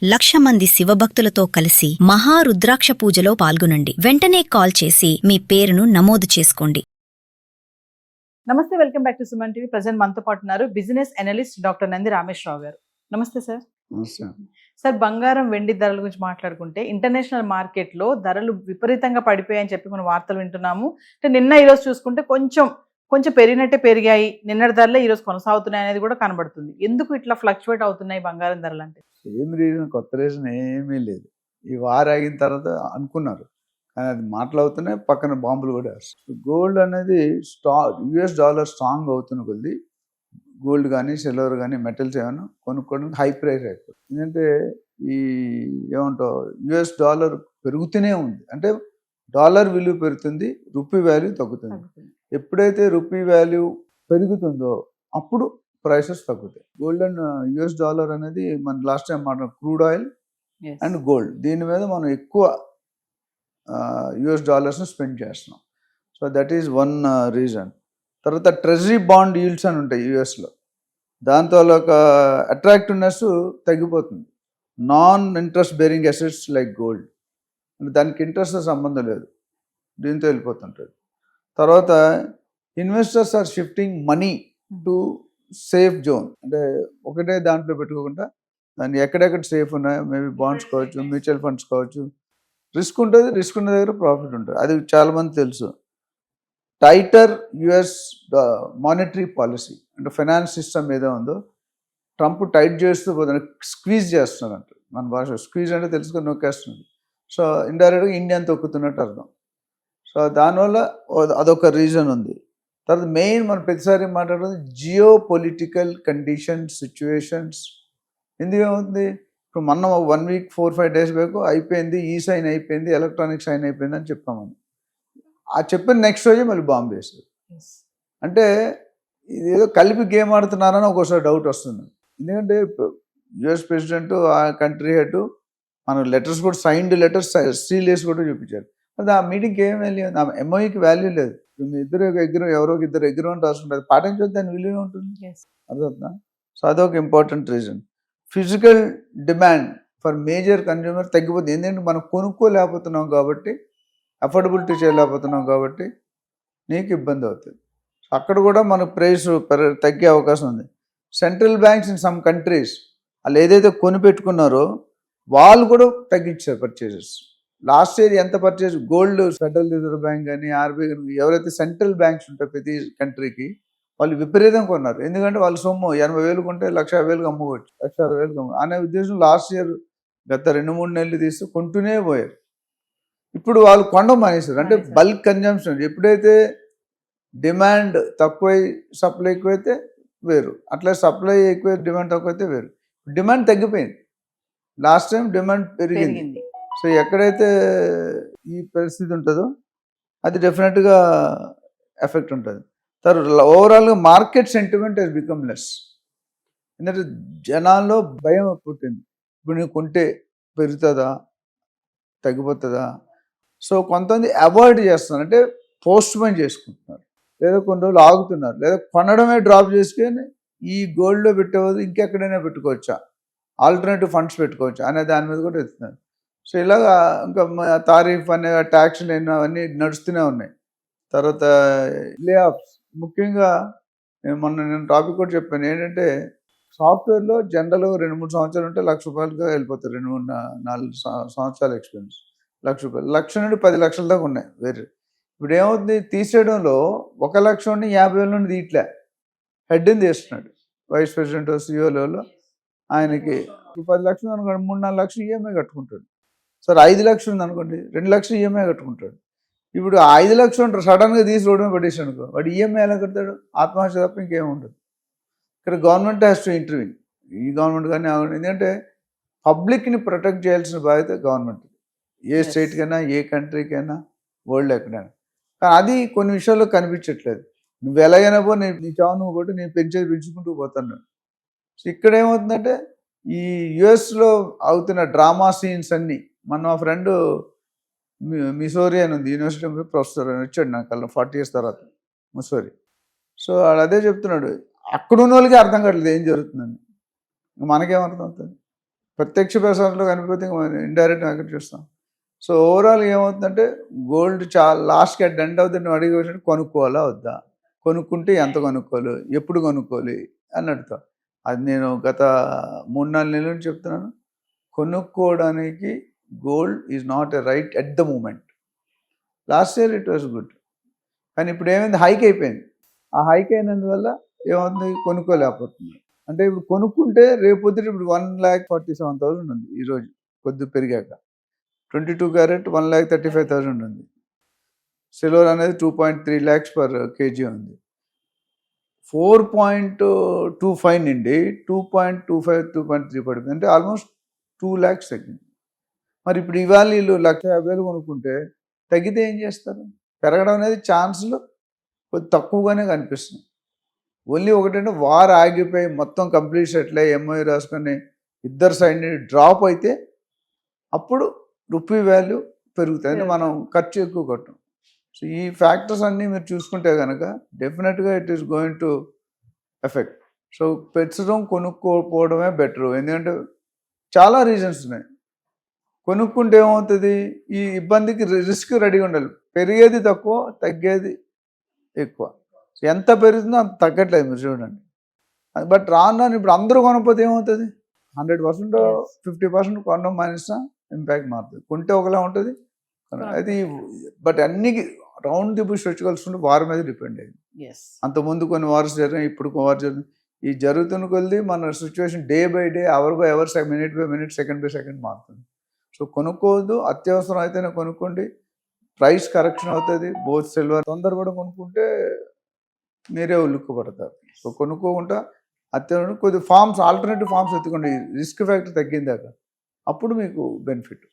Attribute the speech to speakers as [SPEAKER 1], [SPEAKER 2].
[SPEAKER 1] 1,00,000 మంది శివభక్తులతో కలిసి మహారుద్రాక్ష పూజలో పాల్గొనండి. వెంటనే కాల్ చేసి మీ పేరును నమోదు చేసుకోండి.
[SPEAKER 2] నమస్తే, welcome back to Suman TV. Present మనతో పాటు ఉన్నారు business analyst doctor Nandi Rameshwar Rao గారు. నమస్తే సార్. సార్, బంగారం వెండి ధరల గురించి మాట్లాడుకుంటే ఇంటర్నేషనల్ మార్కెట్లో ధరలు విపరీతంగా పడిపోయాయని చెప్పి మనం వార్తలు వింటున్నాము. అంటే నిన్న ఈరోజు చూసుకుంటే కొంచెం పెరిగినట్టే పెరిగాయి, నిన్నటి ధరలే ఈరోజు కొనసాగుతున్నాయి అనేది కూడా కనబడుతుంది. ఎందుకు ఇట్లా ఫ్లక్చువేట్ అవుతున్నాయి బంగారం ధరలు అంటే?
[SPEAKER 3] ఏం రీజన్, కొత్త రీజన్ ఏమీ లేదు. ఈ వార్ ఆగిన తర్వాత అనుకున్నారు, కానీ అది మాటలవుతున్నాయి, పక్కన బాంబులు కూడా వేస్తారు. గోల్డ్ అనేది యుఎస్ డాలర్ స్ట్రాంగ్ అవుతున్న కొద్ది గోల్డ్ కానీ సిల్వర్ కానీ మెటల్స్ ఏమైనా కొనుక్కోవడానికి హై ప్రైస్ అయిపోతుంది. ఎందుకంటే ఈ ఏమంటావు, యుఎస్ డాలర్ పెరుగుతూనే ఉంది. అంటే డాలర్ విలువ పెరుగుతుంది, రూపీ వాల్యూ తగ్గుతుంది. ఎప్పుడైతే రూపీ వాల్యూ పెరుగుతుందో అప్పుడు ప్రైసెస్ తగ్గుతాయి. గోల్డ్ అండ్ యుఎస్ డాలర్ అనేది మన లాస్ట్ టైం మాట్లాడుకున్న క్రూడ్ ఆయిల్ అండ్ గోల్డ్, దీని మీద మనం ఎక్కువ యుఎస్ డాలర్స్ని స్పెండ్ చేస్తున్నాం. So that is one reason. తర్వాత ట్రెజరీ బాండ్ ఈల్డ్స్ అని ఉంటాయి యుఎస్లో, దాంతో ఒక అట్రాక్టివ్నెస్ తగ్గిపోతుంది. Non interest bearing assets like gold, అంటే దానికి ఇంట్రెస్ట్ సంబంధం లేదు, దీంతో వెళ్ళిపోతుంటుంది. తర్వాత investors are shifting money to safe zone, అంటే ఒకటే దాంట్లో పెట్టుకోకుండా దాన్ని ఎక్కడెక్కడ సేఫ్ ఉన్నాయో, మేబీ బాండ్స్ కావచ్చు, మ్యూచువల్ ఫండ్స్ కావచ్చు. రిస్క్ ఉంటుంది, రిస్క్ ఉన్న దగ్గర ప్రాఫిట్ ఉంటుంది, అది చాలామంది తెలుసు. టైటర్ యుఎస్ మానిటరీ పాలసీ, అంటే ఫైనాన్స్ సిస్టమ్ ఏదో ఉందో ట్రంప్ టైట్ చేస్తూ పోతుంది, స్క్వీజ్ చేస్తున్నారు అంట. మన భాష స్క్వీజ్ అంటే తెలుసుకొని నొక్కేస్తుంది. సో ఇండైరెక్ట్గా ఇండియాని తొక్కుతున్నట్టు అర్థం. సో దానివల్ల అదొక రీజన్ ఉంది. తర్వాత మెయిన్ మనం ప్రతిసారి మాట్లాడుతుంది జియో పొలిటికల్ కండిషన్స్, సిచ్యువేషన్స్. ఎందుకేమవుతుంది, ఇప్పుడు మొన్న 1 వీక్ 4-5 డేస్ బ్యాక్ అయిపోయింది, ఈ సైన్ అయిపోయింది, ఎలక్ట్రానిక్ సైన్ అయిపోయింది అని చెప్పామని. ఆ చెప్పిన నెక్స్ట్ రోజే మళ్ళీ బాంబు వేస్తారు. అంటే ఇదేదో కలిపి గేమ్ ఆడుతున్నారని ఒక్కోసారి డౌట్ వస్తుంది. ఎందుకంటే యుఎస్ ప్రెసిడెంట్, ఆ కంట్రీ హెడ్, మన లెటర్స్ కూడా సైన్డ్ లెటర్స్ సీల్ వేసి కూడా చూపించారు. అది ఆ మీటింగ్కి ఏం వాల్యూ ఉంది, ఆ ఎంఓఈకి వాల్యూ లేదు. మీ ఎవరో ఇద్దరు ఎగ్రిమెంట్ రాసుకుంటారు, పాటించొద్దు, దాని విలువ ఉంటుంది. అర్థవుతుందా? సో అదొక important reason. Physical demand for major consumer తగ్గిపోతుంది. ఎందుకంటే మనం కొనుక్కోలేకపోతున్నాం కాబట్టి, అఫోర్డబిలిటీ చేయలేకపోతున్నాం కాబట్టి నీకు ఇబ్బంది అవుతుంది. అక్కడ కూడా మనకు ప్రైస్ తగ్గే అవకాశం ఉంది. Central banks in some countries వాళ్ళు ఏదైతే కొనిపెట్టుకున్నారో వాళ్ళు కూడా తగ్గించారు పర్చేజెస్. లాస్ట్ ఇయర్ ఎంత purchase gold, federal reserve bank కానీ, ఆర్బీఐ, ఎవరైతే సెంట్రల్ బ్యాంక్స్ ఉంటాయో ప్రతి కంట్రీకి, వాళ్ళు విపరీతంగా కొన్నారు. ఎందుకంటే వాళ్ళు సొమ్ము 80,000 కొంటే 1,50,000 అమ్ముకోవచ్చు, 1,60,000 అనే ఉద్దేశం లాస్ట్ ఇయర్ గత 2-3 నెలలు తీస్తూ కొంటూనే పోయారు. ఇప్పుడు వాళ్ళు కొండం మానేశారు. అంటే బల్క్ కన్జంప్షన్. ఎప్పుడైతే డిమాండ్ తక్కువై సప్లై ఎక్కువైతే వేరు, అట్లా సప్లై ఎక్కువ డిమాండ్ తక్కువైతే వేరు. డిమాండ్ తగ్గిపోయింది, లాస్ట్ టైం డిమాండ్ పెరిగింది. సో ఎక్కడైతే ఈ పరిస్థితి ఉంటుందో అది డెఫినెట్గా ఎఫెక్ట్ ఉంటుంది. తర్వాత ఓవరాల్గా market sentiment has become less. ఎందుకంటే జనాల్లో భయం పుట్టింది, ఇప్పుడు నేను కొంటే పెరుగుతుందా తగ్గిపోతుందా. సో కొంతమంది అవాయిడ్ చేస్తున్నారు, అంటే పోస్ట్ పోన్ చేసుకుంటున్నారు, లేదా కొన్ని రోజులు ఆగుతున్నారు, లేదా కొనడమే డ్రాప్ చేసుకొని ఈ గోల్డ్లో పెట్టేవాళ్ళు ఇంకెక్కడైనా పెట్టుకోవచ్చా, ఆల్టర్నేటివ్ ఫండ్స్ పెట్టుకోవచ్చా అనే దాని మీద కూడా ఎత్తున్నారు. సో ఇలాగా ఇంకా తారీఫ్ అనే ట్యాక్స్లు అవన్నీ నడుస్తూనే ఉన్నాయి. తర్వాత లే ఆఫ్స్, ముఖ్యంగా నేను టాపిక్ కూడా చెప్పాను ఏంటంటే, సాఫ్ట్వేర్లో జనరల్గా 2-3 సంవత్సరాలు ఉంటే ₹1,00,000 వెళ్ళిపోతారు. 2-4 సంవత్సరాల ఎక్స్పీరియన్స్ ₹1,00,000, 1,00,000 నుండి 10 లక్షల దాకా ఉన్నాయి వేరే. ఇప్పుడు ఏమవుతుంది, తీసేయడంలో 1,00,000 నుండి 50,000 నుండి తీయట్లే, హెడ్ని తీస్తున్నాడు వైస్ ప్రెసిడెంట్, సిఇఓ లెవెల్లో. ఆయనకి 10 లక్షలు అనుకోండి, 3-4 లక్షలు ఈఎంఐ కట్టుకుంటాడు. సరే 5 లక్షలు ఉంది అనుకోండి, 2 లక్షలు ఈఎంఐ కట్టుకుంటాడు. ఇప్పుడు 5 లక్షలు సడన్గా తీసి రోడ్డు పెట్టేసి అనుకో, వాడు ఈఎంఐ ఎలా కడతాడు? ఆత్మహత్య తప్ప ఇంకేముండదు. ఇక్కడ గవర్నమెంట్ హ్యాస్ టు ఇంటర్వ్యూన్, ఈ గవర్నమెంట్ కానీ. ఎందుకంటే పబ్లిక్ని ప్రొటెక్ట్ చేయాల్సిన బాధ్యత గవర్నమెంట్, ఏ స్టేట్కైనా, ఏ కంట్రీకైనా, వరల్డ్ ఎక్కడైనా. కానీ అది కొన్ని విషయాల్లో కనిపించట్లేదు. నువ్వు ఎలాగైనా పో, నీ చావు నువ్వు కూడా, నేను పెంచుకుంటూ పోతాను. సో ఇక్కడ ఏమవుతుందంటే, ఈ యుఎస్లో అవుతున్న డ్రామా సీన్స్ అన్నీ, మా ఫ్రెండ్ మిసోరీ అని ఉంది, యూనివర్సిటీ ప్రొఫెసర్ అని వచ్చాడు నాకు 40 years తర్వాత, మిసోరీ. సో వాడు అదే చెప్తున్నాడు, అక్కడున్న వాళ్ళకి అర్థం కావట్లేదు ఏం జరుగుతుందని, మనకేం అర్థం అవుతుంది. ప్రత్యక్ష ప్రసారంలో కనిపితే ఇండైరెక్ట్ మార్కెట్ చూస్తాం. సో ఓవరాల్ ఏమవుతుందంటే గోల్డ్ చాలా లాస్ట్కి అట్ ఎండ్ అవుతుంది. నువ్వు అడిగి వచ్చినట్టు కొనుక్కోవాలా వద్దా, కొనుక్కుంటే ఎంత కొనుక్కోవాలి, ఎప్పుడు కొనుక్కోవాలి అని అడుగుతా. అది నేను గత 3-4 నెలల నుంచి చెప్తున్నాను. కొనుక్కోవడానికి gold is not a right at the moment. Last year it was good, కానీ ఇప్పుడు ఏమైంది, హైక్ అయిపోయింది. ఆ హైక్ అయినందువల్ల ఏమవుతుంది, కొనుక్కోలేకపోతుంది. అంటే ఇప్పుడు కొనుక్కుంటే రేపొద్దు ఇప్పుడు 1,47,000 ఉంది ఈరోజు కొద్ది పెరిగాక. 22 క్యారెట్ 1,35,000 ఉంది. సిల్వర్ అనేది 2.3 lakhs per kg ఉంది. 4.25 నుండి 2.25 2.3 పడిపోయింది, అంటే ఆల్మోస్ట్ 2 lakhs తగ్గింది. మరి ఇప్పుడు ఇవాళ వీళ్ళు 1,50,000 కొనుక్కుంటే తగ్గితే ఏం చేస్తారు? పెరగడం అనేది ఛాన్సులు కొద్ది తక్కువగానే కనిపిస్తుంది. ఓన్లీ ఒకటంటే వార్ ఆగిపోయి మొత్తం కంప్లీట్ సెటిల్ అయ్యి ఎంఐ రాసుకొని ఇద్దరు సైడ్ డ్రాప్ అయితే అప్పుడు రూపీ వాల్యూ పెరుగుతుంది, అంటే మనం ఖర్చు ఎక్కువ కట్టం. సో ఈ ఫ్యాక్టర్స్ అన్నీ మీరు చూసుకుంటే కనుక డెఫినెట్గా it is going to effect. So ప్రస్తుతం కొనుక్కోపోవడమే బెటరు, ఎందుకంటే చాలా రీజన్స్ ఉన్నాయి. కొనుక్కుంటే ఏమవుతుంది, ఈ ఇబ్బందికి రిస్క్ రెడీగా ఉండాలి. పెరిగేది తక్కువ, తగ్గేది ఎక్కువ. ఎంత పెరుగుతుందో అంత తగ్గట్లేదు, మీరు చూడండి. బట్ రాను ఇప్పుడు అందరూ కొనకపోతే ఏమవుతుంది, 100% 50% కొనడం మానేసినా ఇంపాక్ట్ మారుతుంది. కొంటే ఒకలా ఉంటుంది అది. బట్ అన్ని రౌండ్ ది బుష్ వచ్చి కలుసుకుంటే వార్ మీద డిపెండ్ అయ్యింది. అంతకుముందు కొన్ని వార్స్ జరిగినాయి, ఇప్పుడు వార్ జరిగింది. ఈ జరుగుతున్న కొద్ది మన situation day by day, hour by hour, minute by minute, second by second మారుతుంది. సో కొనుక్కోవద్దు, అత్యవసరం అయితేనే కొనుక్కోండి. ప్రైస్ కరెక్షన్ అవుతుంది. బోత్ సిల్వర్ తొందరపడి కొనుక్కుంటే మీరే ఉల్లుక్కుపడతారు. సో కొనుక్కోకుండా అత్యవసరం కొద్ది ఫార్మ్స్, ఆల్టర్నేటివ్ ఫార్మ్స్ ఎత్తుకోండి, రిస్క్ ఫ్యాక్టర్ తగ్గిందాక, అప్పుడు మీకు బెనిఫిట్.